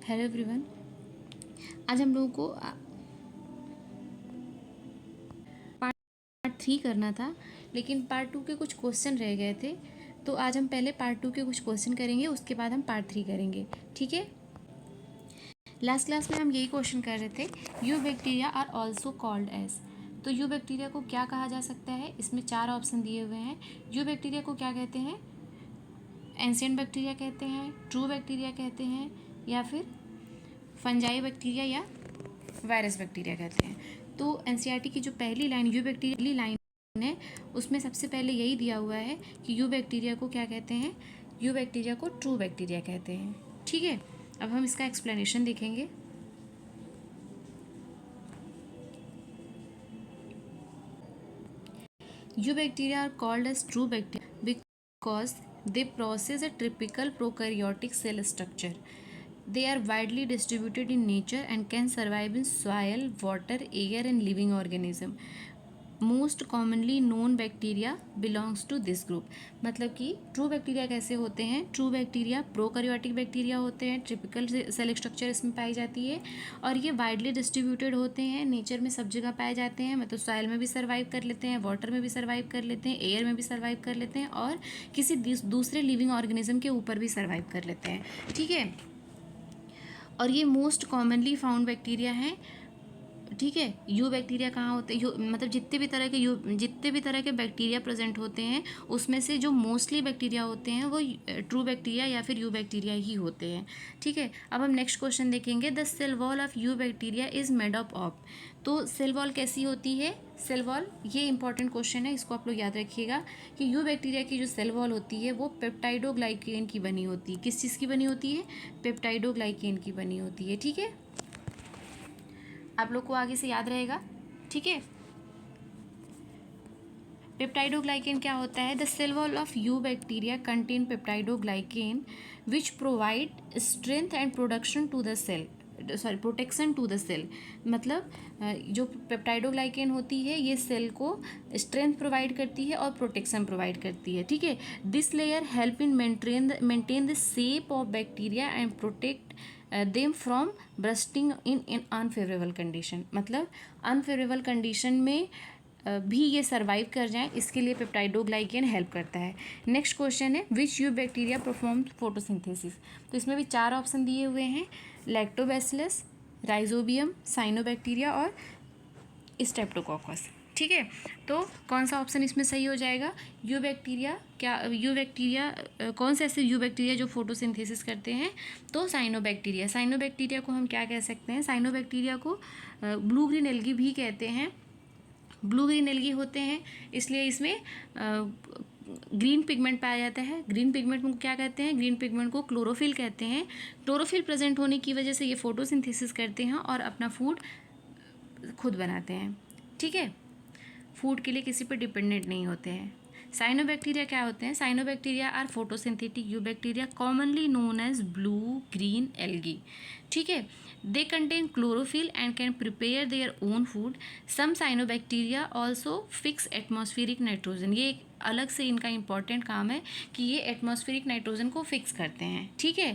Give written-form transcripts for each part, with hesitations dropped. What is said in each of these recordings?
Hello everyone. आज हम लोगों को पार्ट 3 करना था, लेकिन पार्ट 2 के कुछ क्वेश्चन रह गए थे। तो आज हम पहले पार्ट 2 के कुछ क्वेश्चन करेंगे, उसके बाद हम पार्ट 3 करेंगे। ठीक है। लास्ट क्लास में हम यही क्वेश्चन कर रहे थे, eubacteria are also called as. तो यू बैक्टीरिया को क्या कहा जा सकता है? इसमें 4 ऑप्शन दिए हुए हैं। यू बैक्टीरिया को क्या कहते हैं? एंशिएंट बैक्टीरिया कहते हैं, ट्रू बैक्टीरिया कहते हैं, या फिर फंजाई बैक्टीरिया या वायरस बैक्टीरिया कहते हैं। तो एनसीईआरटी की जो पहली लाइन यू बैक्टीरिया लाइन है, उसमें सबसे पहले यही दिया हुआ है कि यू बैक्टीरिया को क्या कहते हैं? यू बैक्टीरिया को ट्रू बैक्टीरिया कहते हैं। ठीक है। अब हम इसका एक्सप्लेनेशन देखेंगे। Eubacteria are called as true bacteria because they process a typical prokaryotic cell structure. They are widely distributed in nature and can survive in soil, water, air and living organism. Most commonly known bacteria belongs to this group. मतलब कि true bacteria कैसे होते हैं? True bacteria prokaryotic bacteria होते हैं, typical cell structure इसमें पाई जाती है, और ये वाइडली डिस्ट्रीब्यूटेड होते हैं, नेचर में सब जगह पाए जाते हैं। मतलब सॉइल में भी सर्वाइव कर लेते हैं, वाटर में भी सर्वाइव कर लेते हैं, एयर में भी सर्वाइव कर लेते हैं, और किसी दूसरे लिविंग ऑर्गेनिज्म के ऊपर भी सर्वाइव कर लेते हैं। ठीक है। और ये मोस्ट कॉमनली फाउंड बैक्टीरिया हैं। ठीक है। यू बैक्टीरिया कहाँ होते हैं? मतलब जितने भी तरह के बैक्टीरिया प्रेजेंट होते हैं, उसमें से जो मोस्टली बैक्टीरिया होते हैं वो ट्रू बैक्टीरिया या फिर यू बैक्टीरिया ही होते हैं। ठीक है। अब हम नेक्स्ट क्वेश्चन देखेंगे। The cell wall of eubacteria is made up of. तो सेल वॉल कैसी होती है? सेल वॉल, ये इंपॉर्टेंट क्वेश्चन है, इसको आप लोग याद रखिएगा कि यू बैक्टीरिया की जो सेल वॉल होती है वो पेप्टाइडोग्लाइकेन की बनी होती है। किस चीज़ की बनी होती है? पेप्टाइडोग्लाइकेन की बनी होती है। ठीक है। आप लोग को आगे से याद रहेगा। ठीक है। पेप्टाइडोग्लाइकेन क्या होता है? The cell wall of eubacteria contain peptidoglycan which provide strength and protection to the cell. मतलब जो पेप्टाइडोग्लाइकेन होती है ये सेल को स्ट्रेंथ प्रोवाइड करती है और प्रोटेक्शन प्रोवाइड करती है. ठीक है. This layer help in maintain the shape of bacteria and protect them from bursting in unfavourable condition. मतलब अनफेवरेबल कंडीशन में भी ये सर्वाइव कर जाएं, इसके लिए पेप्टाइडोग्लाइकेन हेल्प करता है. नेक्स्ट क्वेश्चन है, which you bacteria perform photosynthesis. तो इसमें भी 4 ऑप्शन दिए हुए हैं, लैक्टोबैसिलस, राइजोबियम, साइनोबैक्टीरिया और स्ट्रेप्टोकोकस. ठीक है. तो कौन सा ऑप्शन इसमें सही हो जाएगा? You bacteria. कौन से ऐसे यू बैक्टीरिया जो फोटोसिंथेसिस करते हैं? तो साइनोबैक्टीरिया. साइनोबैक्टीरिया को हम क्या कह सकते हैं? साइनोबैक्टीरिया को ब्लू ग्रीन एल्गी भी कहते हैं. ब्लू ग्रीन एल्गी होते हैं, इसलिए इसमें ग्रीन पिगमेंट पाया जाता है. ग्रीन पिगमेंट को क्या कहते हैं? ग्रीन पिगमेंट को क्लोरोफिल कहते हैं. क्लोरोफिल प्रेजेंट होने की वजह से ये फोटोसिंथेसिस करते हैं और अपना फूड खुद बनाते हैं. ठीक है. फूड के लिए किसी पर डिपेंडेंट नहीं होते हैं. साइनोबैक्टीरिया क्या होते हैं? Cyanobacteria are photosynthetic eubacteria commonly known as blue green algae. ठीक है. They contain chlorophyll and can prepare their own food. Some cyanobacteria also fix atmospheric nitrogen. ये एक अलग से इनका इंपॉर्टेंट काम है कि ये एटमॉस्फेरिक नाइट्रोजन को फिक्स करते हैं. ठीक है.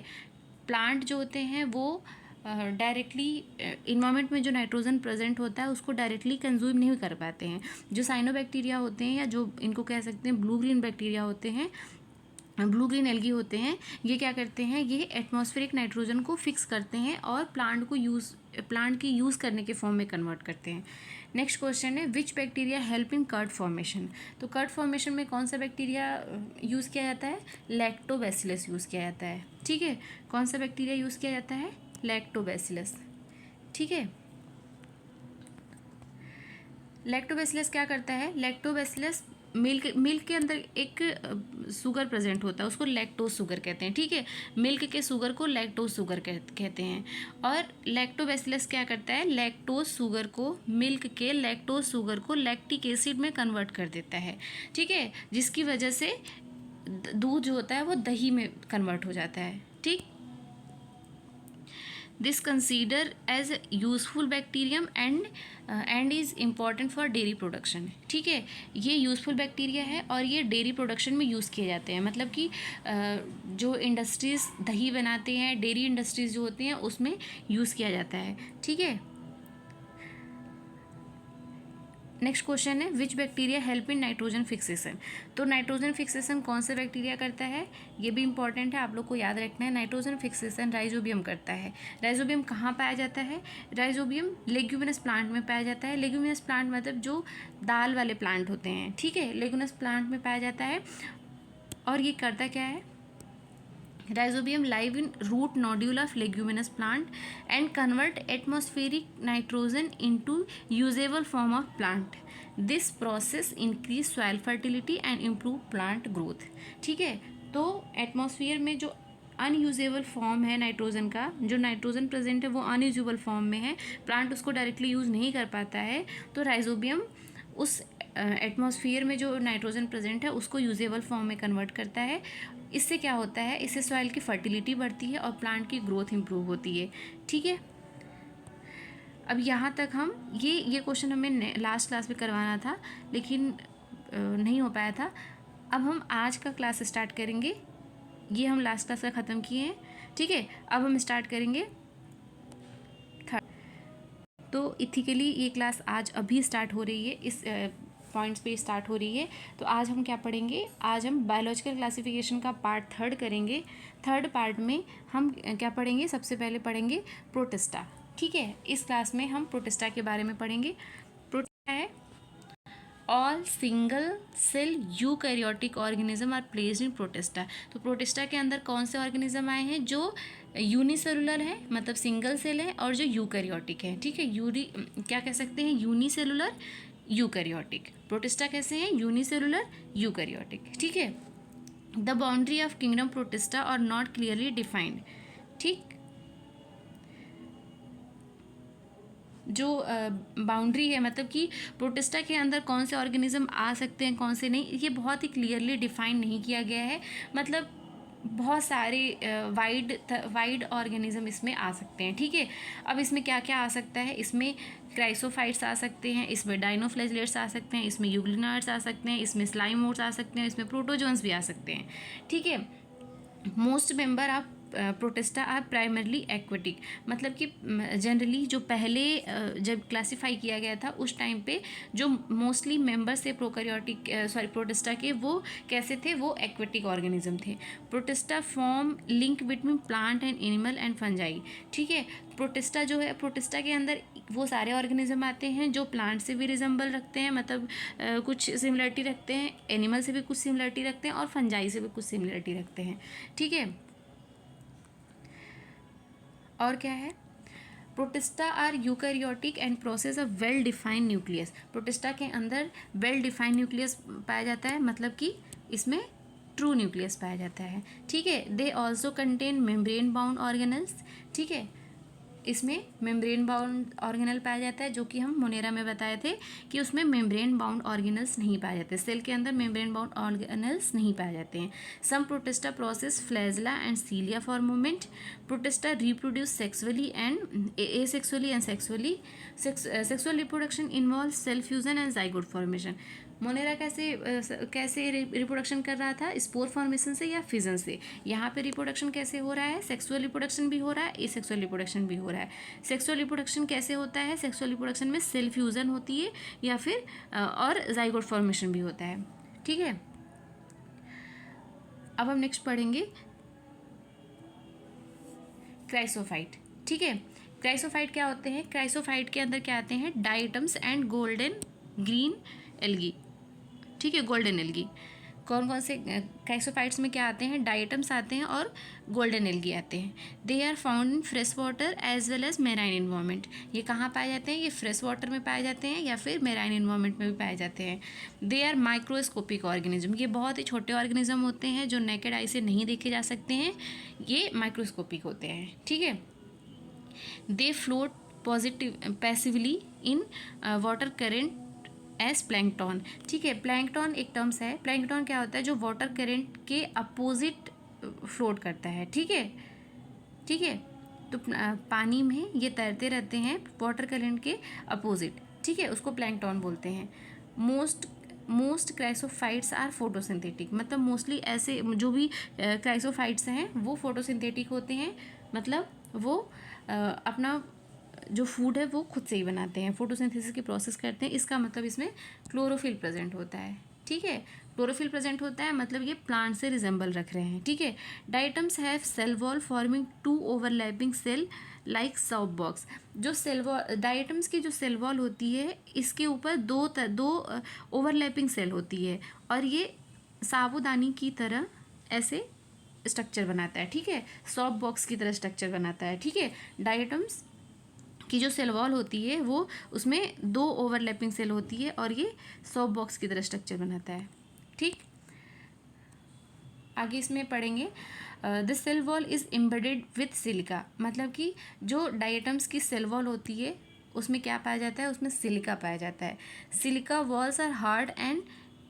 प्लांट जो होते हैं वो डायरेक्टली इन्वायरमेंट में जो नाइट्रोजन प्रेजेंट होता है उसको डायरेक्टली कंज्यूम नहीं कर पाते हैं. जो साइनोबैक्टीरिया होते हैं या जो इनको कह सकते हैं ब्लू ग्रीन बैक्टीरिया होते हैं, ब्लू ग्रीन एल्गी होते हैं, ये क्या करते हैं? ये एटमॉस्फेरिक नाइट्रोजन को फिक्स करते हैं और प्लांट की यूज़ करने के फॉर्म में कन्वर्ट करते हैं. नेक्स्ट क्वेश्चन है, which bacteria help in curd formation. तो कर्ड फॉर्मेशन में कौन सा बैक्टीरिया यूज़ किया जाता है? लैक्टोबैसिलस यूज़ किया जाता है. ठीक है. कौन सा बैक्टीरिया यूज़ किया जाता है? लैक्टोबैसिलस. ठीक है. लैक्टोबैसिलस क्या करता है? लैक्टोबैसिलस मिल्क के अंदर एक शुगर प्रेजेंट होता है, उसको लैक्टोज शुगर कहते हैं. ठीक है. मिल्क के शुगर को लैक्टोज शुगर कहते हैं. और लैक्टोबैसिलस क्या करता है? लैक्टोज शुगर को लैक्टिक एसिड में कन्वर्ट कर देता है. ठीक है. जिसकी वजह से दूध जो होता है वो दही में कन्वर्ट हो जाता है. ठीक. This consider as useful bacterium and is important for dairy production. ठीक है, ये यूज़फुल बैक्टीरिया है और ये डेयरी प्रोडक्शन में यूज़ किए जाते हैं, मतलब कि जो इंडस्ट्रीज़ दही बनाते हैं, डेयरी इंडस्ट्रीज़ जो होती हैं उसमें यूज़ किया जाता है। ठीक है, नेक्स्ट क्वेश्चन है which bacteria help in nitrogen fixation. तो नाइट्रोजन फिक्सेशन कौन सा बैक्टीरिया करता है, ये भी इंपॉर्टेंट है, आप लोग को याद रखना है। नाइट्रोजन फिक्सेशन राइजोबियम करता है। राइजोबियम कहाँ पाया जाता है? राइजोबियम लेग्यूमिनस प्लांट में पाया जाता है। लेग्यूमिनस प्लांट मतलब जो दाल वाले प्लांट होते हैं, ठीक है, लेग्यूमिनस प्लांट में पाया जाता है। और ये करता क्या है? Rhizobium live in root nodule of leguminous plant and convert atmospheric nitrogen into usable form of plant. This process increase soil fertility and improve plant growth. ठीक है, तो एटमॉस्फेयर में जो अनयूजेबल फॉर्म है नाइट्रोजन का, जो नाइट्रोजन प्रेजेंट है वो अनयूजेबल फॉर्म में है, प्लांट उसको डायरेक्टली यूज़ नहीं कर पाता है, तो राइजोबियम उस एटमॉस्फेयर में जो नाइट्रोजन प्रेजेंट है उसको यूजेबल फॉर्म में कन्वर्ट करता है। इससे क्या होता है? इससे सॉइल की फर्टिलिटी बढ़ती है और प्लांट की ग्रोथ इंप्रूव होती है। ठीक है, अब यहाँ तक हम ये क्वेश्चन हमें लास्ट क्लास में करवाना था लेकिन नहीं हो पाया था। अब हम आज का क्लास स्टार्ट करेंगे, ये हम लास्ट क्लास का ख़त्म किए हैं। ठीक है, अब हम स्टार्ट करेंगे तो इथिकली ये क्लास आज अभी स्टार्ट हो रही है, इस पॉइंट्स पे स्टार्ट हो रही है। तो आज हम क्या पढ़ेंगे? आज हम बायोलॉजिकल क्लासिफिकेशन का पार्ट 3 करेंगे। थर्ड पार्ट में हम क्या पढ़ेंगे? सबसे पहले पढ़ेंगे प्रोटिस्टा। ठीक है, इस क्लास में हम प्रोटिस्टा के बारे में पढ़ेंगे। प्रोटिस्टा है all single cell eukaryotic organism are placed in protista. तो प्रोटिस्टा के अंदर कौन से ऑर्गेनिज्म आए हैं? जो यूनिसेलुलर है, मतलब सिंगल सेल है, और जो यूकैरियोटिक है। ठीक है, क्या कह सकते हैं? Unicellular eukaryotic. प्रोटिस्टा कैसे हैं? Unicellular eukaryotic. ठीक है, the boundary of kingdom protista are not clearly defined. ठीक, जो बाउंड्री है, मतलब कि प्रोटिस्टा के अंदर कौन से ऑर्गेनिज्म आ सकते हैं, कौन से नहीं, ये बहुत ही क्लियरली डिफाइन नहीं किया गया है। मतलब बहुत सारे वाइड ऑर्गेनिज्म इसमें आ सकते हैं। ठीक है, अब इसमें क्या क्या आ सकता है? इसमें क्राइसोफाइट्स आ सकते हैं, इसमें डाइनोफ्लैजिलेट्स आ सकते हैं, इसमें यूग्लिनाइड्स आ सकते हैं, इसमें स्लाइमोट्स आ सकते हैं, इसमें प्रोटोजोन्स भी आ सकते हैं। ठीक है, most member of protista are primarily aquatic, मतलब कि जनरली जो पहले जब क्लासीफाई किया गया था उस टाइम पे जो मोस्टली मेंबर्स थे प्रोटिस्टा के, वो कैसे थे? वो एक्वेटिक ऑर्गेनिज्म थे। Protista form link between plant and animal and fungi. ठीक है, प्रोटिस्टा जो है, प्रोटिस्टा के अंदर वो सारे ऑर्गेनिज्म आते हैं जो प्लांट से भी रिजेंबल रखते हैं, मतलब कुछ सिमिलरिटी रखते हैं, एनिमल से भी कुछ सिमिलरिटी रखते हैं और फंजाई से भी कुछ सिमिलरिटी रखते हैं। ठीक है, और क्या है? Protista are eukaryotic and process a well defined nucleus. Protista के अंदर वेल डिफाइंड न्यूक्लियस पाया जाता है, मतलब कि इसमें ट्रू न्यूक्लियस पाया जाता है। ठीक है, they also contain membrane bound organelles. ठीक है, इसमें मेम्ब्रेन बाउंड ऑर्गेनल पाया जाता है, जो कि हम मोनेरा में बताए थे कि उसमें मेम्ब्रेन बाउंड ऑर्गेनल्स नहीं पाए जाते, सेल के अंदर मेम्ब्रेन बाउंड ऑर्गेनल्स नहीं पाए जाते हैं। Some protista possess flagella and cilia for movement. Protista reproduce sexually and asexually and sexually. Sexual reproduction involve cell fusion and zygote formation. Monera कैसे रिप्रोडक्शन कर रहा था? स्पोर फॉर्मेशन से या फिजन से। यहाँ पे रिप्रोडक्शन कैसे हो रहा है? सेक्सुअल रिप्रोडक्शन भी हो रहा है, एसेक्सुअल रिप्रोडक्शन भी हो रहा है। सेक्सुअल रिप्रोडक्शन कैसे होता है? सेक्सुअल रिप्रोडक्शन में सेल फ्यूजन होती है या फिर और जाइगोट फॉर्मेशन भी होता है। ठीक है, अब हम नेक्स्ट पढ़ेंगे क्राइसोफाइट। ठीक है, क्राइसोफाइट क्या होते हैं? क्राइसोफाइट के अंदर क्या आते हैं? Diatoms and golden green algae. ठीक है, गोल्डन एल्गी। कौन कौन से क्राइसोफाइट्स में क्या आते हैं? डाइटम्स आते हैं और गोल्डन एल्गी आते हैं। They are found in fresh water as well as marine environment. ये कहाँ पाए जाते हैं? ये फ्रेश वाटर में पाए जाते हैं या फिर मेराइन इन्वायरमेंट में भी पाए जाते हैं। They are microscopic organism. ये बहुत ही छोटे ऑर्गेनिज्म होते हैं जो नेकेड आई से नहीं देखे जा सकते हैं, ये माइक्रोस्कोपिक होते हैं। ठीक है, they float passively in water current as plankton. ठीक है, प्लैंकटन एक टर्म्स है। प्लैंकटन क्या होता है? जो वाटर करेंट के अपोजिट फ्लोट करता है। ठीक है, ठीक है, तो पानी में ये तैरते रहते हैं वाटर करंट के अपोजिट, ठीक है, उसको प्लैंकटन बोलते हैं। मोस्ट क्राइसोफाइट्स आर फोटोसिंथेटिक, मतलब मोस्टली ऐसे जो भी क्राइसोफाइट्स हैं वो फोटोसिंथेटिक होते हैं, मतलब वो अपना जो फूड है वो खुद से ही बनाते हैं, फोटोसिंथेसिस की प्रोसेस करते हैं। इसका मतलब इसमें क्लोरोफिल प्रेजेंट होता है, ठीक है, क्लोरोफिल प्रेजेंट होता है, मतलब ये प्लांट से रिजेंबल रख रहे हैं, ठीक है। Diatoms have cell wall forming 2 overlapping cell like soap box. जो सेल वॉल, डाइटम्स की जो सेल वॉल होती है इसके ऊपर दो ओवरलैपिंग सेल होती है और ये साबूदानी की तरह ऐसे स्ट्रक्चर बनाता है, ठीक है, सॉप बॉक्स की तरह स्ट्रक्चर बनाता है, ठीक है। डाइटम्स की जो सेल वॉल होती है वो उसमें 2 ओवरलैपिंग सेल होती है और ये सॉप बॉक्स की तरह स्ट्रक्चर बनाता है, ठीक। आगे इसमें पढ़ेंगे the cell wall is embedded with silica, मतलब कि जो डाइटम्स की सेल वॉल होती है उसमें क्या पाया जाता है, उसमें सिलिका पाया जाता है। Silica walls are hard and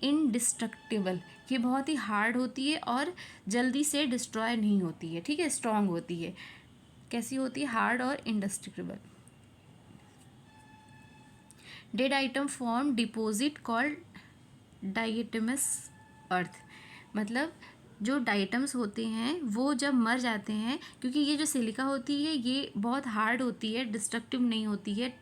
indestructible, ये बहुत ही हार्ड होती है और जल्दी से डिस्ट्रॉय नहीं होती है, ठीक है, स्ट्रॉन्ग होती है। कैसी होती है, हार्ड और indestructible. Dead diatom form deposit called diatoms earth, मतलब जो डाइटम्स होते हैं वो जब मर जाते हैं, क्योंकि ये जो सिलिका होती है ये बहुत हार्ड होती है, डिस्ट्रक्टिव नहीं होती है,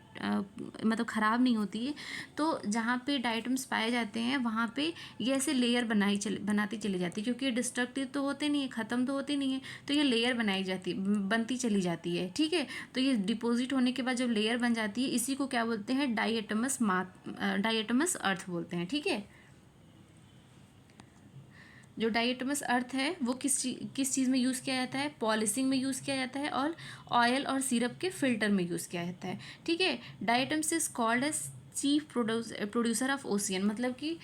मतलब ख़राब नहीं होती है, तो जहाँ पे डाइटम्स पाए जाते हैं वहाँ पे ये ऐसे लेयर बनाती चली जाती है, क्योंकि ये डिस्ट्रक्टिव तो होते नहीं है, ख़त्म तो होते नहीं है, तो ये लेयर बनती चली जाती है, ठीक है। तो ये डिपॉजिट होने के बाद जब लेयर बन जाती है इसी को क्या बोलते हैं, डाइएटमस अर्थ बोलते हैं, ठीक है। जो डाइएटमस अर्थ है वो किस चीज़ में यूज़ किया जाता है, पॉलिशिंग में यूज़ किया जाता है और ऑयल और सिरप के फिल्टर में यूज़ किया जाता है, ठीक है। Diatoms is called as chief producer of ocean, मतलब कि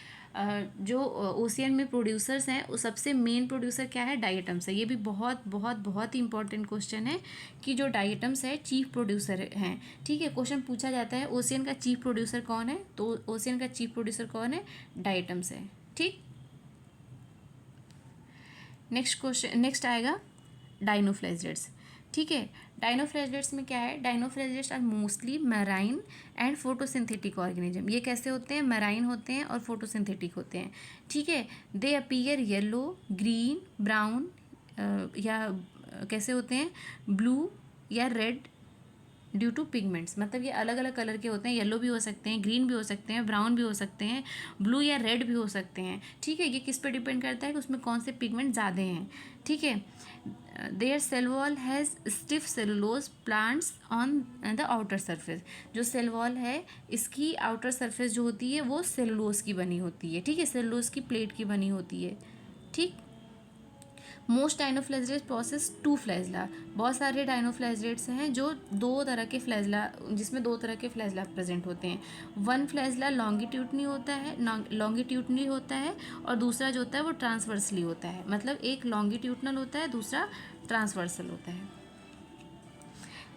जो ओशियन में प्रोड्यूसर्स हैं वो सबसे मेन प्रोड्यूसर क्या है, डाइएटम्स है। ये भी बहुत बहुत बहुत ही इंपॉर्टेंट क्वेश्चन है कि जो डाइएटम्स है चीफ प्रोड्यूसर हैं, ठीक है। क्वेश्चन पूछा जाता है ओशियन का चीफ प्रोड्यूसर कौन है, तो ओशियन का चीफ प्रोड्यूसर कौन है, डाइएटम्स है, ठीक। नेक्स्ट आएगा डाइनोफ्लेजेट्स, ठीक है। डाइनोफ्लेजेट्स में क्या है, dinoflagellates are mostly marine and photosynthetic organism. ये कैसे होते हैं, मैराइन होते हैं और फोटोसिंथेटिक होते हैं, ठीक है। दे अपीयर येलो, ग्रीन, ब्राउन या कैसे होते हैं, ब्लू या रेड ड्यू टू पिगमेंट्स, मतलब ये अलग अलग कलर के होते हैं, येलो भी हो सकते हैं, ग्रीन भी हो सकते हैं, ब्राउन भी हो सकते हैं, ब्लू या रेड भी हो सकते हैं, ठीक है। ये किस पे डिपेंड करता है कि उसमें कौन से पिगमेंट ज़्यादा हैं, ठीक है। Their cell wall has stiff cellulose plants on the outer surface. जो सेल वॉल है इसकी आउटर सरफेस जो होती है वो सेलुलोज की बनी होती है, ठीक है, सेलुलोज की प्लेट की बनी होती है, ठीक। मोस्ट डाइनोफ्लेजेलेट्स प्रोसेस 2 फ्लैजला, बहुत सारे डाइनोफ्लेजेलेट्स हैं जो जिसमें दो तरह के फ्लैजला प्रेजेंट होते हैं। वन फ्लैजला लॉन्गिट्यूडनली होता है और दूसरा जो होता है वो ट्रांसवर्सली होता है, मतलब एक लॉन्गिट्यूडनल होता है, दूसरा ट्रांसवर्सल होता है।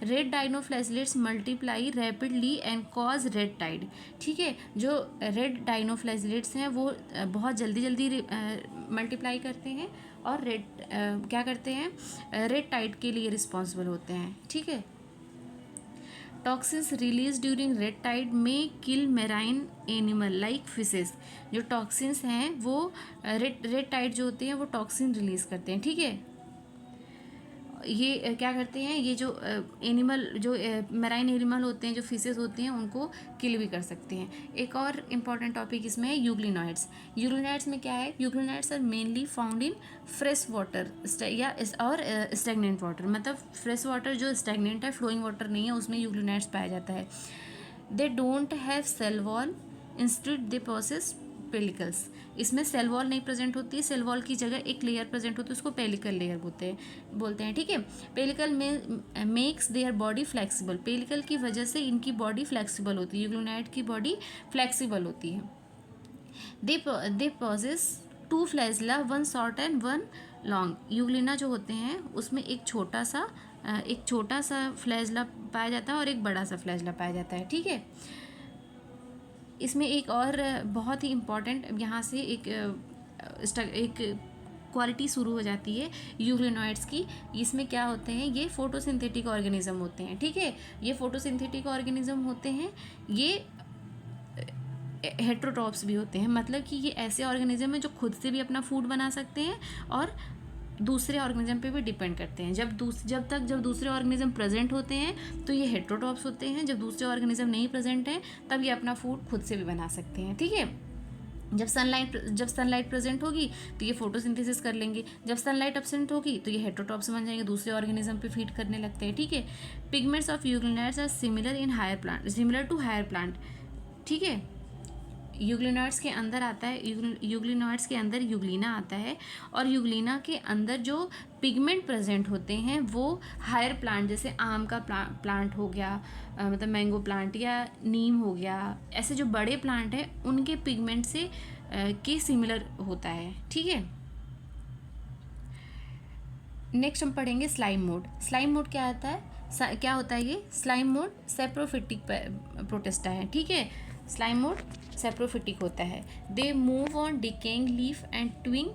Red dinoflagellates multiply rapidly and cause red tide, ठीक है। जो रेड डाइनोफ्लेजेलेट्स हैं वो बहुत जल्दी मल्टीप्लाई करते हैं और क्या करते हैं, रेड टाइड के लिए रिस्पॉन्सिबल होते हैं, ठीक है। Toxins release during red tide may kill marine animal like fishes. जो टॉक्सिन्स हैं वो रेड टाइड जो होते हैं वो टॉक्सिन रिलीज करते हैं, ठीक है। ये क्या करते हैं, ये जो एनिमल जो मैराइन एनिमल होते हैं, जो फिशेस होती हैं उनको किल भी कर सकते हैं। एक और इम्पॉर्टेंट टॉपिक इसमें है यूग्लिनॉइड्स। यूग्लिनॉइड्स में क्या है, euglenoids are mainly found in fresh water और स्टैग्नेंट वाटर, मतलब फ्रेश वाटर जो स्टैग्नेंट है, फ्लोइंग वाटर नहीं है, उसमें यूग्लिनॉइड्स पाया जाता है। They don't have cell wall, instead they possess pellicles. इसमें सेल वॉल नहीं प्रेजेंट होती है, सेल वॉल की जगह एक लेयर प्रेजेंट होती है, उसको पेलिकल लेयर बोलते हैं, ठीक है। पेलिकल में makes their body flexible, pellicle की वजह से इनकी बॉडी फ्लेक्सिबल होती है, यूग्लिनॉइड की बॉडी फ्लेक्सिबल होती है। They possess 2 flagella, 1 short and 1 long. Euglena जो होते हैं उसमें एक छोटा सा फ्लैजला पाया जाता है और एक बड़ा सा फ्लैजला पाया जाता है, ठीक है। इसमें एक और बहुत ही इम्पॉर्टेंट यहाँ से एक क्वालिटी शुरू हो जाती है यूग्लिनॉइड्स की। इसमें क्या होते हैं, ये फोटोसिंथेटिक ऑर्गेनिज्म होते हैं, ठीक है। ये फोटोसिंथेटिक ऑर्गेनिज्म होते हैं, ये हेट्रोट्रॉप्स भी होते हैं, मतलब कि ये ऐसे ऑर्गेनिज्म है जो खुद से भी अपना फूड बना सकते हैं और दूसरे ऑर्गेनिज्म पे भी डिपेंड करते हैं। जब दूसरे ऑर्गेनिज्म प्रेजेंट होते हैं तो ये हेट्रोट्रॉप्स होते हैं, जब दूसरे ऑर्गेनिज्म नहीं प्रेजेंट हैं तब ये अपना फूड खुद से भी बना सकते हैं, ठीक है। जब सनलाइट प्रेजेंट होगी तो ये फोटोसिंथेसिस कर लेंगे, जब सनलाइट एब्सेंट होगी तो ये हेट्रोट्रॉप्स बन जाएंगे, दूसरे ऑर्गेनिज्म पे फीड करने लगते हैं, ठीक है। Pigments of euglenoids are similar to higher plant, ठीक है। यूग्लिनॉइड्स के अंदर आता है, यूग्लिनॉइड्स के अंदर यूग्लिना आता है, और यूग्लिना के अंदर जो पिगमेंट प्रेजेंट होते हैं वो हायर प्लांट, जैसे आम का प्लांट हो गया, मतलब मैंगो प्लांट या नीम हो गया, ऐसे जो बड़े प्लांट हैं उनके पिगमेंट से के सिमिलर होता है, ठीक है। नेक्स्ट हम पढ़ेंगे स्लाइम मोड। स्लाइम मोड क्या आता है, क्या होता है ये स्लाइम मोड सैप्रोफिटिक प्रोटिस्टा है, ठीक है। स्लाइम मोड सैप्रोफिटिक होता है। They move on decaying leaf and twig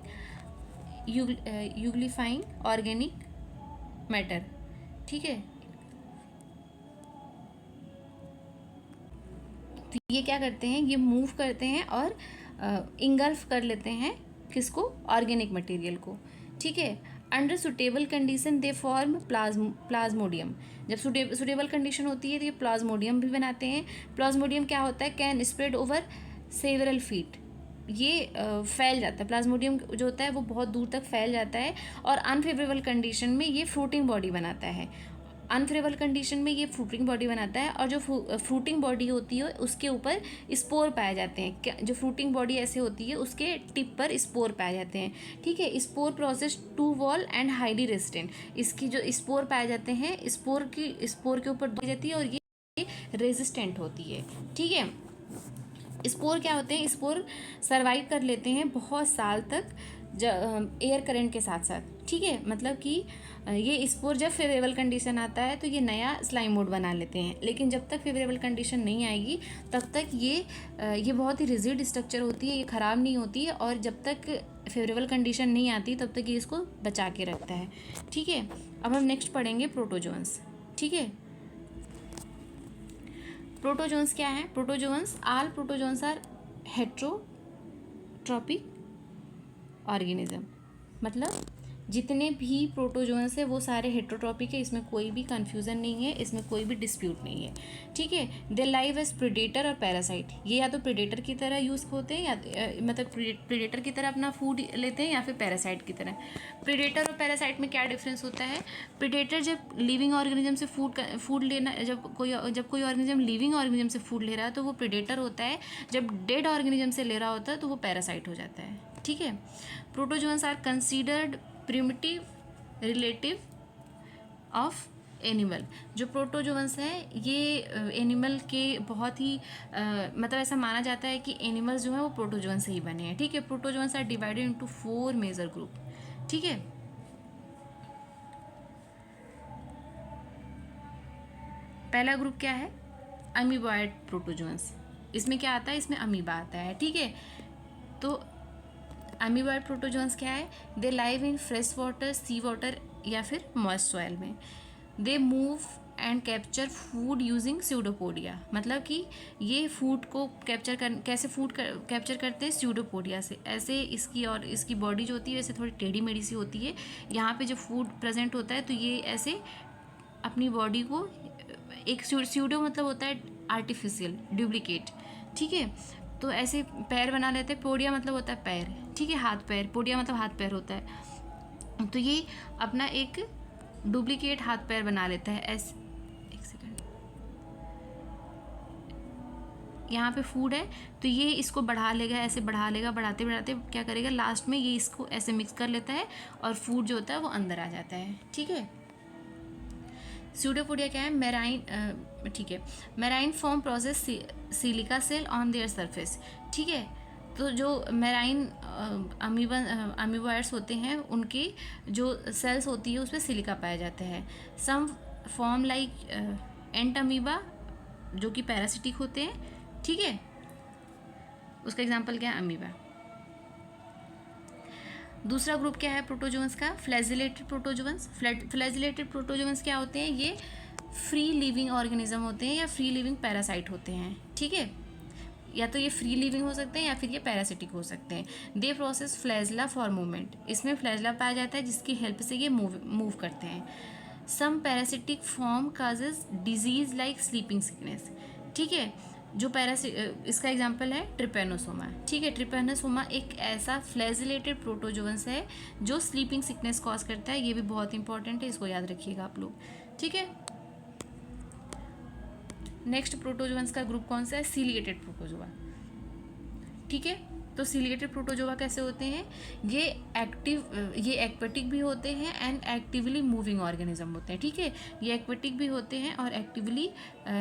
यूग्लिफाइंग ऑर्गेनिक मैटर, ठीक है। तो ये क्या करते हैं, ये मूव करते हैं और इंगल्फ कर लेते हैं किसको, ऑर्गेनिक मटेरियल को, ठीक है। Under suitable condition they form Plasmodium. जब सुटेबल कंडीशन होती है तो ये प्लाज्मोडियम भी बनाते हैं। प्लाज्मोडियम क्या होता है, can spread over several feet, ये फैल जाता है। प्लाज्मोडियम जो होता है वो बहुत दूर तक फैल जाता है, और अनफेवरेबल कंडीशन में ये फ्रूटिंग बॉडी बनाता है। अनफेवरेबल कंडीशन में ये फ्रूटिंग बॉडी बनाता है, और जो फ्रूटिंग बॉडी होती है उसके ऊपर स्पोर पाए जाते हैं। जो फ्रूटिंग बॉडी ऐसे होती है उसके टिप पर स्पोर पाए जाते हैं, ठीक है। Spore process two wall and highly resistant, इसकी जो स्पोर पाए जाते हैं स्पोर के ऊपर दी जाती है और ये रेजिस्टेंट होती है, ठीक है। स्पोर क्या होते हैं, स्पोर सर्वाइव कर लेते हैं बहुत साल तक एयर करंट के साथ साथ, ठीक है। मतलब कि ये स्पोर जब फेवरेबल कंडीशन आता है तो ये नया स्लाइम मोड बना लेते हैं, लेकिन जब तक फेवरेबल कंडीशन नहीं आएगी तब तक ये बहुत ही रिजिड स्ट्रक्चर होती है, ये ख़राब नहीं होती है, और जब तक फेवरेबल कंडीशन नहीं आती तब तक ये इसको बचा के रखता है, ठीक है। अब हम नेक्स्ट पढ़ेंगे प्रोटोजोन्स, ठीक है। प्रोटोजोन्स क्या है, all protozoans are heterotrophic organism, मतलब जितने भी प्रोटोजोन्स है वो सारे हेट्रोट्रॉपिक है, इसमें कोई भी कन्फ्यूज़न नहीं है, इसमें कोई भी डिस्प्यूट नहीं है, ठीक है। दे लाइव एज प्रेडेटर और पैरासाइट, ये या तो प्रेडेटर की तरह यूज़ होते हैं या मतलब प्रेडेटर की तरह अपना फूड लेते हैं या फिर पैरासाइट की तरह। प्रेडेटर और पैरासाइट में क्या डिफरेंस होता है, प्रेडेटर जब लिविंग ऑर्गेनिज्म से फूड लेना, जब कोई ऑर्गेनिज्म लिविंग ऑर्गेनिज्म से फूड ले रहा है तो वो प्रेडेटर होता है, जब डेड ऑर्गेनिज्म से ले रहा होता है तो वो पैरासाइट हो जाता है, ठीक है। Protozoans are considered primitive relative of animal. जो प्रोटोजोन्स हैं ये एनिमल के बहुत ही मतलब ऐसा माना जाता है कि एनिमल्स जो हैं वो प्रोटोजोन से ही बने हैं, ठीक है। Protozoans are divided into 4 major group, ठीक है। पहला ग्रुप क्या है, अमीबॉयड प्रोटोजोन्स। इसमें क्या आता है, इसमें अमीबा आता है, ठीक है। तो अमीबॉयड प्रोटोजोन्स क्या है, they live in fresh water, sea water या फिर मॉइस्ट सॉइल में। They move and capture food using pseudopodia, मतलब कि ये फूड को कैसे फूड कैप्चर करते हैं, स्यूडोपोडिया से। ऐसे इसकी बॉडी जो होती है वैसे थोड़ी टेढ़ी मेढ़ी सी होती है, यहाँ पे जब फूड प्रेजेंट होता है तो ये ऐसे अपनी बॉडी को, एक स्यूडो मतलब होता है आर्टिफिशियल, डुप्लीकेट, ठीक है। तो ऐसे पैर बना लेते हैं, पोडिया मतलब होता है पैर, ठीक है, हाथ पैर, पोडिया मतलब हाथ पैर होता है। तो ये अपना एक डुप्लीकेट हाथ पैर बना लेता है ऐसे। एक सेकंड, यहाँ पे फूड है तो ये इसको बढ़ा लेगा, ऐसे बढ़ा लेगा, बढ़ाते बढ़ाते क्या करेगा, लास्ट में ये इसको ऐसे मिक्स कर लेता है और फूड जो होता है वो अंदर आ जाता है, ठीक है। स्यूडोपोडिया क्या है, मैराइन, ठीक है, marine form process silica cell on their surface, ठीक है। तो जो मैराइन अमीबॉयड्स होते हैं उनकी जो सेल्स होती है उसमें सिलिका पाया जाता है। सम फॉर्म लाइक एंट अमीबा जो कि पैरासिटिक होते हैं, ठीक है। उसका एग्जांपल क्या है, अमीबा। दूसरा ग्रुप क्या है प्रोटोजोन्स का, फ्लैजिलेटेड प्रोटोजोन्स। फ्लैजिलेटेड प्रोटोजोन्स क्या होते हैं, ये फ्री लिविंग ऑर्गेनिज्म होते हैं या फ्री लिविंग पैरासाइट होते हैं, ठीक है। या तो ये फ्री लिविंग हो सकते हैं या फिर ये पैरासिटिक हो सकते हैं। They process flagella for movement, इसमें फ्लैजला पाया जाता है जिसकी हेल्प से ये मूव करते हैं। Some parasitic form causes disease like sleeping sickness, ठीक है। जो इसका एग्जांपल है ट्रिपेनोसोमा, ठीक है। ट्रिपेनोसोमा एक ऐसा फ्लैजिलेटेड प्रोटोजोन्स है जो स्लीपिंग सिकनेस कॉज करता है। ये भी बहुत इंपॉर्टेंट है, इसको याद रखिएगा आप लोग, ठीक है। नेक्स्ट प्रोटोजोन्स का ग्रुप कौन सा है, सीलिएटेड प्रोटोजोआ, ठीक है। तो सीलिएटेड प्रोटोजोआ कैसे होते हैं, ये एक्वेटिक भी होते हैं एंड एक्टिवली मूविंग ऑर्गेनिज्म होते हैं, ठीक है। ये एक्वेटिक भी होते हैं और एक्टिवली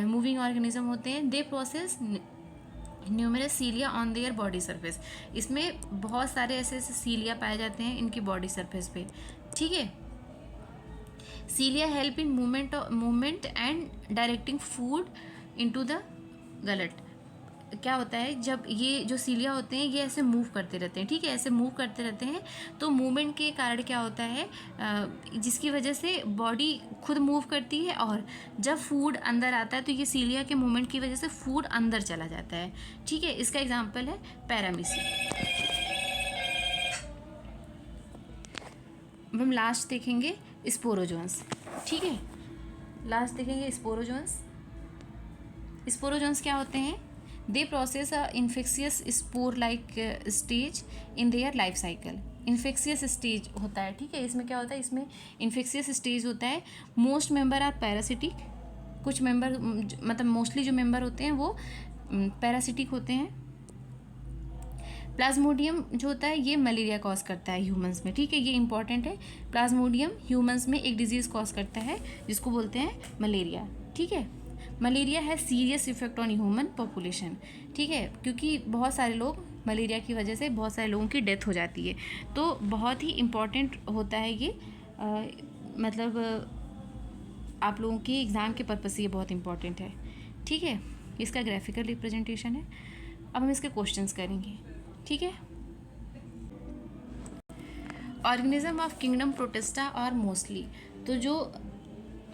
मूविंग ऑर्गेनिज्म होते हैं। They possess numerous cilia on their body surface, इसमें बहुत सारे ऐसे सीलिया पाए जाते हैं इनकी बॉडी सरफेस पे, ठीक है। Cilia help in movement and directing food into the gullet. क्या होता है, जब ये जो सीलिया होते हैं ये ऐसे मूव करते रहते हैं, ठीक है, ऐसे मूव करते रहते हैं, तो मूवमेंट के कारण क्या होता है, जिसकी वजह से बॉडी खुद मूव करती है और जब फूड अंदर आता है तो ये सीलिया के मूवमेंट की वजह से फूड अंदर चला जाता है, ठीक है। इसका एग्जाम्पल है पैरामीसी। अब हम लास्ट देखेंगे स्पोरोजोन्स, ठीक है। लास्ट देखेंगे स्पोरोजोन्स। स्पोरोजोन्स क्या होते हैं, they process a infectious spore like stage in their life cycle. Infectious stage होता है, ठीक है। इसमें क्या होता है, इसमें इन्फेक्शियस स्टेज होता है। मोस्ट मेंबर आर पैरासिटिक, कुछ मेंबर मतलब मोस्टली जो मेंबर होते हैं वो पैरासिटिक होते हैं। प्लाज्मोडियम जो होता है ये मलेरिया कॉज करता है ह्यूमंस में, ठीक है, ये इंपॉर्टेंट है। प्लाज्मोडियम ह्यूमंस में एक डिजीज़ कॉज करता है जिसको बोलते हैं मलेरिया, ठीक है। मलेरिया है serious effect on human population, ठीक है, क्योंकि बहुत सारे लोग मलेरिया की वजह से बहुत सारे लोगों की डेथ हो जाती है, तो बहुत ही इम्पॉर्टेंट होता है ये, मतलब आप लोगों के एग्ज़ाम के पर्पज़ से ये बहुत इंपॉर्टेंट है, ठीक है। इसका ग्राफिकल रिप्रेजेंटेशन है। अब हम इसके क्वेश्चंस करेंगे, ठीक है। ऑर्गेनिज्म ऑफ किंगडम प्रोटिस्टा और मोस्टली, तो जो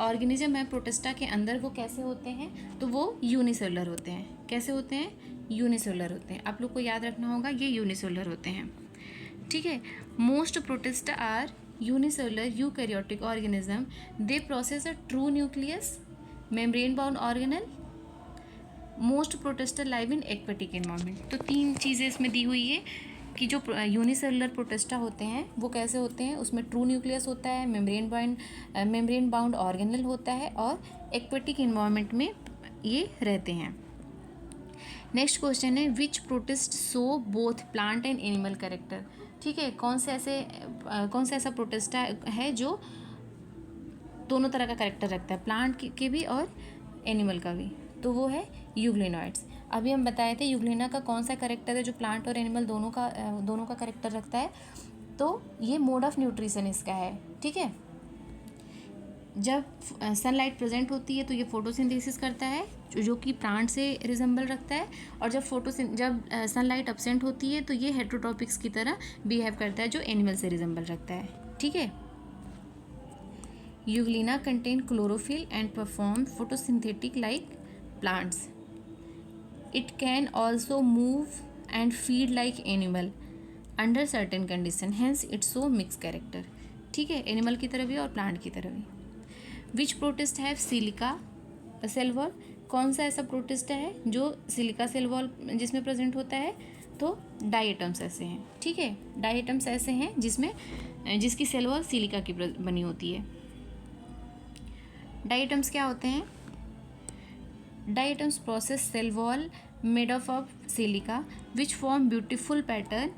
ऑर्गेनिज्म है प्रोटिस्टा के अंदर वो कैसे होते हैं, तो वो यूनिसेलुलर होते हैं। कैसे होते हैं, यूनिसेलुलर होते हैं। आप लोग को याद रखना होगा ये यूनिसेलुलर होते हैं, ठीक है। Most protista are unicellular eukaryotic organism, they process a true nucleus membrane bound organelle. Most protista live in aquatic environment. तो 3 चीज़ें इसमें दी हुई है कि जो यूनिसेलुलर प्रोटिस्टा होते हैं वो कैसे होते हैं, उसमें ट्रू न्यूक्लियस होता है, मेम्ब्रेन बाउंड ऑर्गेनल होता है और एक्वेटिक एनवायरनमेंट में ये रहते हैं। नेक्स्ट क्वेश्चन है which protist show both plant and animal character, ठीक है। कौन सा ऐसा प्रोटिस्टा है जो दोनों तरह का कैरेक्टर रखता है, प्लांट के भी और एनिमल का भी, तो वो है यूग्लिनॉइड्स। अभी हम बताए थे यूग्लिना का कौन सा कैरेक्टर है जो प्लांट और एनिमल दोनों का कैरेक्टर रखता है, तो ये मोड ऑफ न्यूट्रिशन इसका है, ठीक है। जब सनलाइट प्रेजेंट होती है तो ये फोटोसिंथेसिस करता है जो कि प्लांट से रिजेंबल रखता है, और जब सनलाइट एब्सेंट होती है तो ये हेटेरोट्रॉपिक्स की तरह बिहेव करता है जो एनिमल से रिजेंबल रखता है, ठीक है। Euglena contain chlorophyll and perform photosynthetic like plants. It can also move and feed like animal under certain condition, hence it's so mixed character, ठीक है, एनिमल की तरह भी और प्लांट की तरह भी। Which protist have silica cell wall, कौन सा ऐसा प्रोटिस्ट है जो सिलिका सेल वॉल जिसमें प्रेजेंट होता है, तो डाइएटम्स ऐसे हैं, ठीक है। डाइएटम्स ऐसे हैं जिसकी सेल वॉल सिलिका की बनी होती है। डाइएटम्स क्या होते हैं, Diatoms process cell wall made up of silica which form beautiful pattern.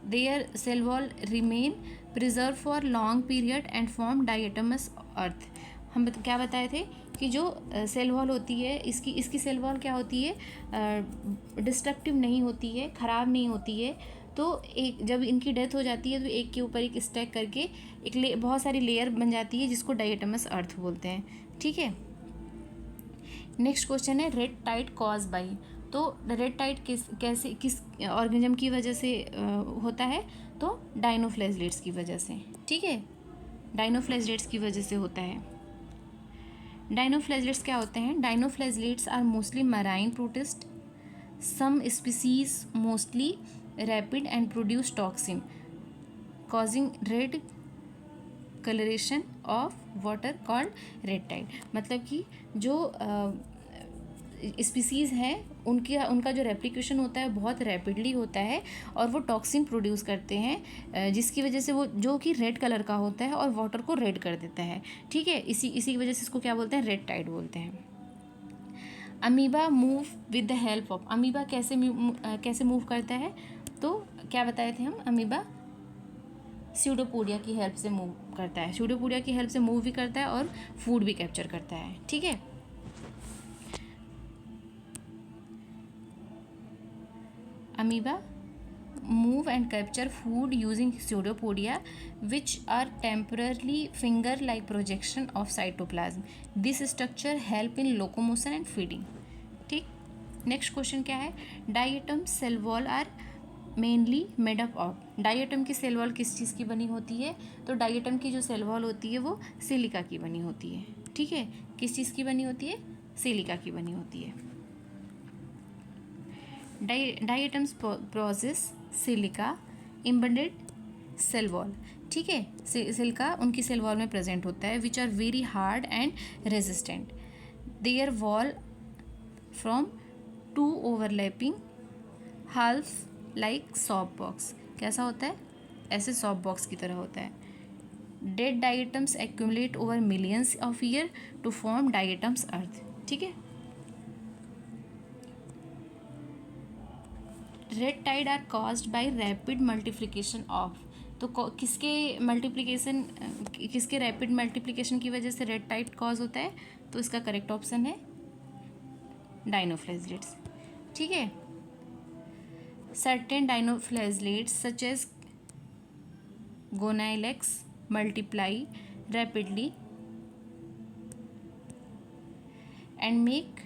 Their cell wall remain preserved for long period and form diatomous earth. हम क्या बताए थे कि जो सेल वॉल होती है इसकी सेल वॉल क्या होती है, डिस्ट्रक्टिव नहीं होती है, ख़राब नहीं होती है, तो एक जब इनकी डेथ हो जाती है तो एक के ऊपर एक स्टैक करके बहुत सारी लेयर बन जाती है जिसको डाइएटमस अर्थ बोलते हैं, ठीक है। नेक्स्ट क्वेश्चन है रेड टाइड कॉज बाई, तो रेड टाइड किस ऑर्गेनिज्म की वजह से होता है? तो डाइनोफ्लेजिलेट्स की वजह से, ठीक है, डाइनोफ्लेजिलेट्स की वजह से होता है। डाइनोफ्लेजिलेट्स क्या होते हैं? Dinoflagellates are mostly marine protist, some species mostly rapid and produce toxin causing red coloration of water called red tide. मतलब कि जो स्पीसीज़ हैं उनका जो रेप्लिकेशन होता है बहुत रैपिडली होता है और वो टॉक्सिन प्रोड्यूस करते हैं, जिसकी वजह से वो जो कि रेड कलर का होता है और वाटर को रेड कर देता है, ठीक है। इसी की वजह से इसको क्या बोलते हैं? रेड टाइड बोलते हैं। Amoeba move with the help of, amoeba कैसे मूव करता है? तो क्या बताए थे हम? अमीबा स्यूडोपोडिया की हेल्प से मूव करता है, स्यूडोपोडिया की हेल्प से मूव भी करता है और फूड भी कैप्चर करता है, ठीक है। Amoeba move and capture food using pseudopodia, which are temporarily finger-like projection of cytoplasm. This structure help in locomotion and feeding. ठीक, नेक्स्ट क्वेश्चन क्या है? Diatom cell wall are mainly made up of, diatom की cell wall किस चीज़ की बनी होती है? तो डाइएटम की जो सेल वॉल होती है वो सिलिका की बनी होती है, ठीक है। किस चीज़ की बनी होती है? सिलिका की बनी होती है। Diatoms process silica embedded cell wall, ठीक है। सिलिका उनकी सेल वॉल में प्रेजेंट होता है, which are very hard and resistant. Their wall from two overlapping half like soap box, कैसा होता है? ऐसे सॉप बॉक्स की तरह होता है। Dead diatoms accumulate over millions of year to form diatoms earth, ठीक है। Red tide are caused by rapid multiplication of, तो किसके रैपिड मल्टीप्लिकेशन की वजह से रेड टाइड कॉज होता है? तो इसका करेक्ट ऑप्शन है डाइनोफ्लेजिलेट्स, ठीक है। Certain dinoflagellates such as gonyaulax multiply rapidly and make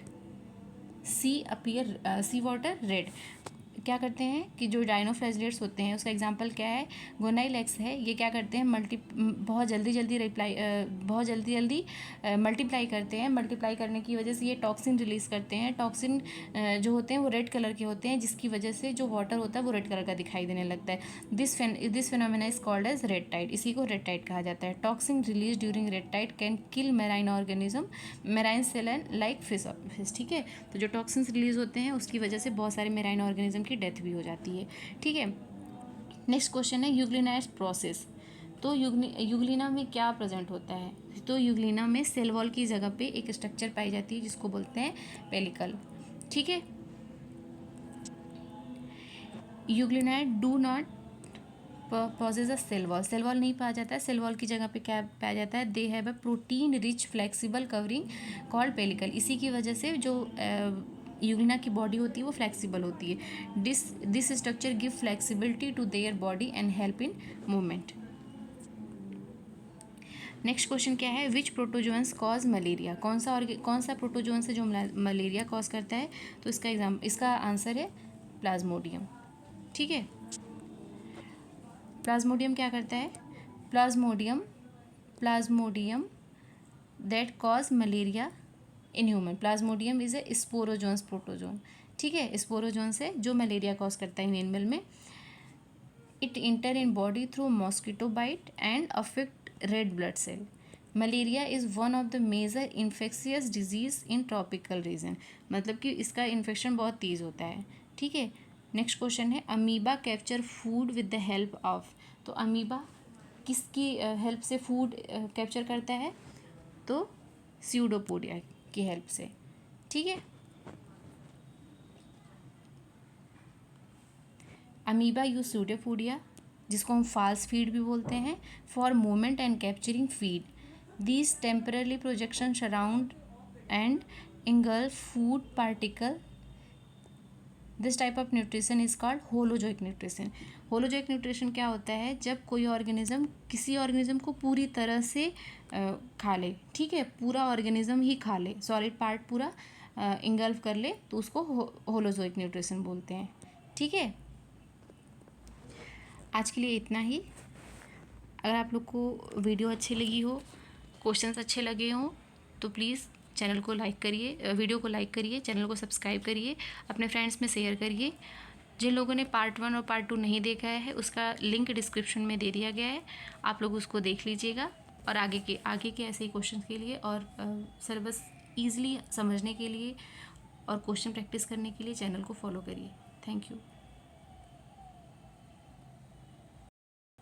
sea water red. क्या करते हैं कि जो डाइनोफ्लेजिलेट्स होते हैं उसका एग्जांपल क्या है? गोनाइलेक्स है। ये क्या करते हैं? बहुत जल्दी मल्टीप्लाई करते हैं। मल्टीप्लाई करने की वजह से ये टॉक्सिन रिलीज़ करते हैं। टॉक्सिन जो होते हैं वो रेड कलर के होते हैं, जिसकी वजह से जो वाटर होता है वो रेड कलर का दिखाई देने लगता है। This phenomena is called as red tide, इसी को रेड टाइड कहा जाता है। Toxin release during red tide can kill marine organism, marine cell and like fish, ठीक है। तो जो टॉक्सिन्स रिलीज होते हैं उसकी वजह से बहुत सारे मैराइन ऑर्गेनिज्म की डेथ भी हो जाती है, ठीक है। नेक्स्ट क्वेश्चन है यूग्लिनाइज प्रोसेस। तो यूग्लिना में क्या प्रेजेंट होता है? तो यूग्लिना में सेल वॉल की जगह पे एक स्ट्रक्चर पाई जाती है जिसको बोलते हैं पेलिकल, ठीक है। Euglenoid do not possess a cell wall, cell wall नहीं पाया जाता है। सेल वॉल की जगह पे क्या पाया जाता है? They have a protein rich flexible covering called pellicle. इसी की वजह से जो यूग्लिना की बॉडी होती है वो फ्लेक्सिबल होती है। This structure give flexibility to their body and help in movement. Next question क्या है? विच प्रोटोजोन्स कॉज मलेरिया, कौन सा प्रोटोजोन्स है जो मलेरिया कॉज करता है? तो इसका आंसर है प्लाज्मोडियम, ठीक है। प्लाज्मोडियम क्या करता है? Plasmodium that cause malaria in human. Plasmodium is a sporozoans protozoan, ठीक है। स्पोरोजोन्स है जो मलेरिया कॉज करता है इन एनिमल में। It enter in body through mosquito bite and affect red blood cell. Malaria is one of the major infectious disease in tropical region, मतलब कि इसका इन्फेक्शन बहुत तेज़ होता है, ठीक है। नेक्स्ट क्वेश्चन है amoeba capture food with the help of. तो अमीबा किसकी हेल्प से फूड कैप्चर करता है? तो स्यूडोपोडिया की हेल्प से, ठीक है। अमीबा यूज स्यूडोपोडिया, जिसको हम फाल्स फीड भी बोलते हैं, for movement and capturing feed. These temporary projection surround and engulf food particle. This type of nutrition is called holozoic nutrition. Holozoic nutrition क्या होता है? जब कोई ऑर्गेनिज्म किसी ऑर्गेनिज्म को पूरी तरह से खा ले, ठीक है, पूरा ऑर्गेनिज्म ही खा ले, सॉलिड पार्ट पूरा इंगल्फ कर ले तो उसको होलोजोइक न्यूट्रिशन बोलते हैं। ठीक है, आज के लिए इतना ही। अगर आप लोग को वीडियो अच्छी लगी हो, क्वेश्चंस अच्छे लगे हों, तो प्लीज़ चैनल को लाइक करिए, वीडियो को लाइक करिए, चैनल को सब्सक्राइब करिए, अपने फ्रेंड्स में शेयर करिए। जिन लोगों ने पार्ट 1 और पार्ट 2 नहीं देखा है, उसका लिंक डिस्क्रिप्शन में दे दिया गया है, आप लोग उसको देख लीजिएगा। और आगे के ऐसे ही क्वेश्चन के लिए और सिलेबस ईजिली समझने के लिए और क्वेश्चन प्रैक्टिस करने के लिए चैनल को फॉलो करिए। Thank you.